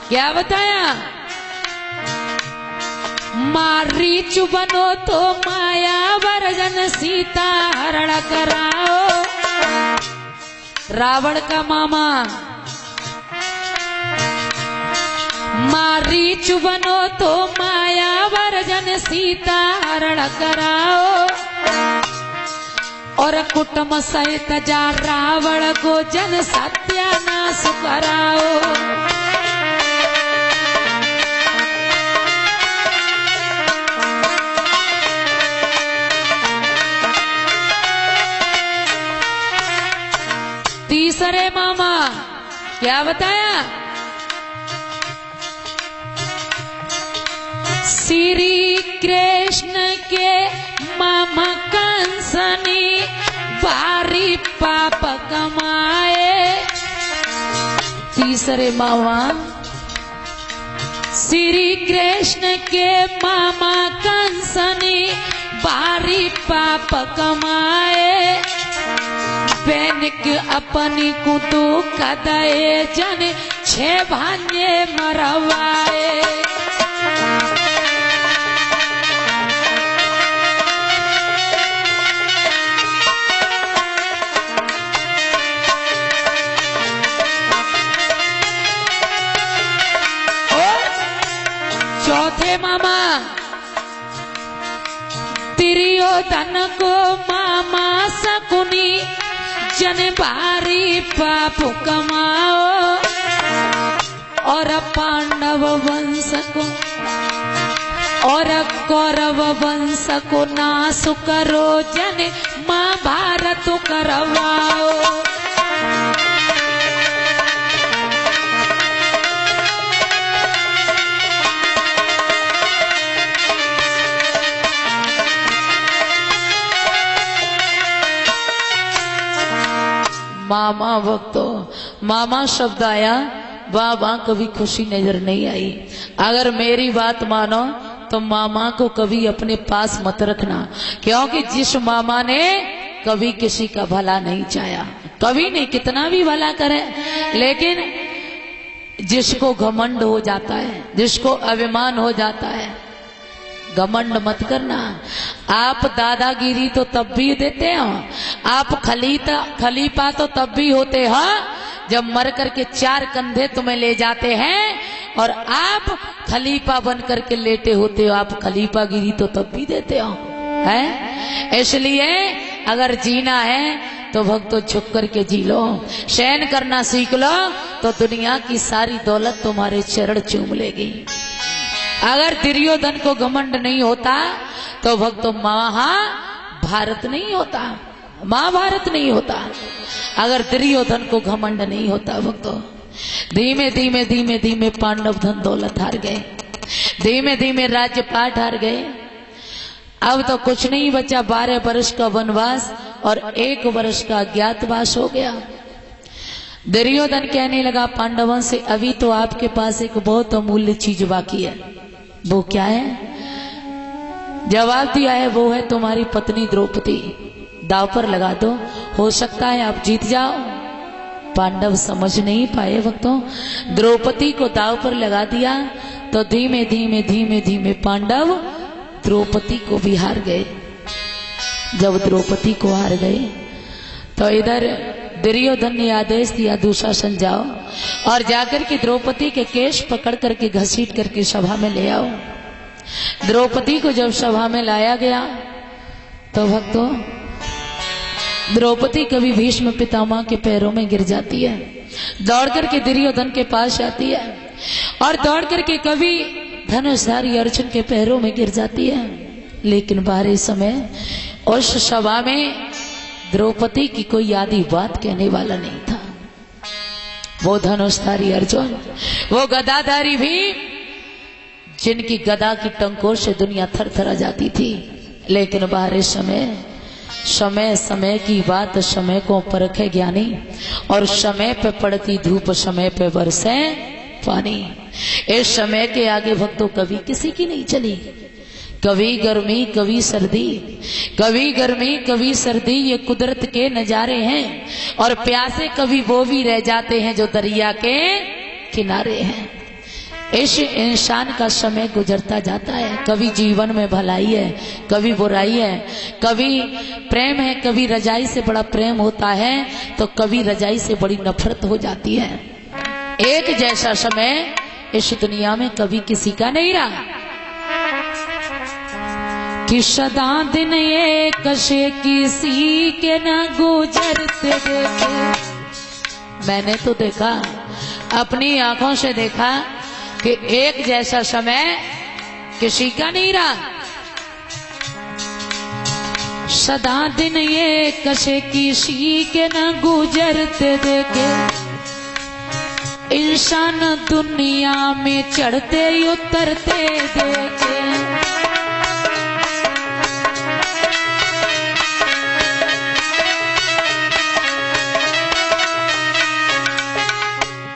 क्या बताया? मारीच बनो तो माया वर्जन सीता हरण कराओ। रावण का मामा मारीच बनो तो माया वर्जन सीता हरण कराओ। और कुटुंब सहित जा रावण को जन सत्यानाश कराओ। तीसरे मामा क्या बताया? श्री कृष्ण के मामा कंस ने भारी पाप कमाए। तीसरे मामा श्री कृष्ण के मामा कंस ने भारी पाप कमाए। बैनिक अपनी को दुख दए जन छे भान्ये मरवाए। चौथे मामा दुर्योधन को मामा शकुनी जन भारी पाप कमाओ। और पांडव वंश को और कौरव वंश को नाश करो जन महाभारत करवाओ। मामा भक्तों, मामा शब्द आया, वाह कभी खुशी नजर नहीं आई। अगर मेरी बात मानो तो मामा को कभी अपने पास मत रखना, क्योंकि जिस मामा ने कभी किसी का भला नहीं चाहा, कभी नहीं, कितना भी भला करे, लेकिन जिसको घमंड हो जाता है, जिसको अभिमान हो जाता है, घमंड मत करना। आप दादागिरी तो तब भी देते हो, आप खलीफा तो तब भी होते हो जब मर करके चार कंधे तुम्हें ले जाते हैं और आप खलीफा बन करके लेटे होते हो। आप खलीफागिरी तो तब भी देते हो, है? इसलिए अगर जीना है तो भक्तों झुक करके जी लो, शयन करना सीख लो, तो दुनिया की सारी दौलत तुम्हारे चरण चूम लेगी। अगर दुर्योधन को घमंड नहीं होता तो भक्तों महाभारत नहीं होता, महाभारत नहीं होता। अगर दुर्योधन को घमंड नहीं होता भक्तों, धीमे धीमे धीमे धीमे पांडव धन दौलत हार गए, धीमे धीमे राज्य पाठ हार गए। अब तो कुछ नहीं बचा, 12 वर्ष का वनवास और 1 वर्ष का अज्ञातवास हो गया। दुर्योधन कहने लगा पांडवों से, अभी तो आपके पास एक बहुत अमूल्य चीज बाकी है। वो क्या है? जवाब दिया है, वो है तुम्हारी पत्नी द्रौपदी। दाव पर लगा दो, हो सकता है आप जीत जाओ। पांडव समझ नहीं पाए भक्तों, द्रौपदी को दाव पर लगा दिया तो धीमे धीमे धीमे धीमे पांडव द्रौपदी को भी हार गए। जब द्रौपदी को हार गए तो इधर दुर्योधन ने आदेश दिया, दुशासन जाओ और जाकर के द्रौपदी के केश पकड़ करके घसीट करके सभा में ले आओ। द्रौपदी को जब सभा में लाया गया तो भक्तों द्रौपदी कभी भीष्म पितामह के पैरों में गिर जाती है, दौड़ करके दुर्योधन के पास आती है, और दौड़ करके कभी धनुषधारी अर्जुन के पैरों में गिर जाती है। लेकिन बाहरी समय उस सभा में द्रौपदी की कोई आधी बात कहने वाला नहीं था। वो धनुषधारी अर्जुन, वो गदाधारी भी, जिनकी गदा की टंकों से दुनिया थर थरा जाती थी। लेकिन बाहरी समय, समय समय की बात समय को परखे ज्ञानी, और समय पे पड़ती धूप समय पे बरसे पानी। इस समय के आगे भक्तों कभी किसी की नहीं चली। कभी गर्मी कभी सर्दी, कभी गर्मी कभी सर्दी, ये कुदरत के नजारे हैं। और प्यासे कभी वो भी रह जाते हैं जो दरिया के किनारे हैं। इस इंसान का समय गुजरता जाता है, कभी जीवन में भलाई है, कभी बुराई है, कभी प्रेम है, कभी रजाई से बड़ा प्रेम होता है तो कभी रजाई से बड़ी नफरत हो जाती है। एक जैसा समय इस दुनिया में कभी किसी का नहीं रहा कि सदा दिन ये कशे किसी के न गुजरते देखे। मैंने तो देखा, अपनी आंखों से देखा कि एक जैसा समय किसी का नहीं रहा। सदा दिन ये कशे किसी के न गुजरते देखे। इंसान दुनिया में चढ़ते उतरते देखे।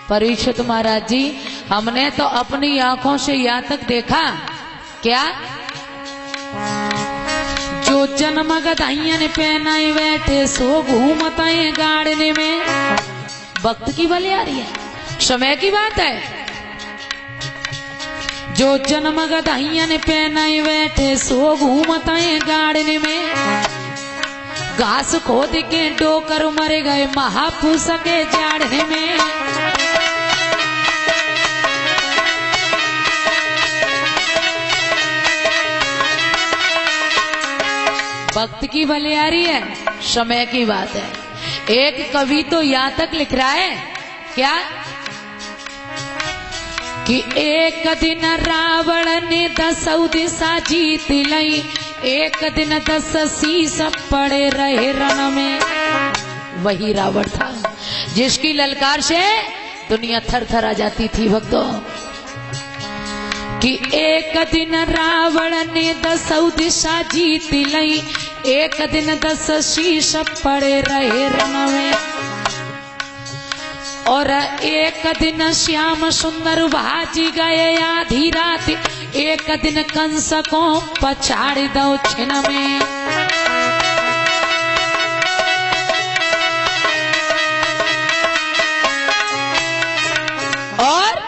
परीक्षित महाराज जी, हमने तो अपनी आंखों से यहाँ तक देखा क्या, जो जन्म गदाइयन पहनाए बैठे सो घूमताए गाड़ने में। वक्त की भली आ रही है, समय की बात है। जो जन्म गदाइयन पहनाए बैठे सो घूमताए गाड़ने में। घास खोद के डोकर मर गए महापुरुष के जाड़ने में। वक्त की भलियारी है, समय की बात है। एक कवि तो यहाँ तक लिख रहा है क्या कि एक दिन रावण ने 10 दिशा जीत लई। एक दिन 10 शीश पड़े रहे रण में। वही रावण था जिसकी ललकार से दुनिया थर थर आ जाती थी भक्तों। कि एक दिन रावण ने 10 दिशा जीत लई। एक दिन 10 शीश पड़े रहे रण में। और एक दिन श्याम सुंदर भाजी गए आधी रात। एक दिन कंस को पछाड़ दो छिन में। और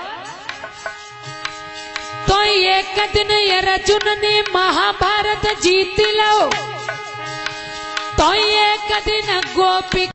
तो एक दिन अर्जुन ने महाभारत जीत लो। तो एक दिन गोपी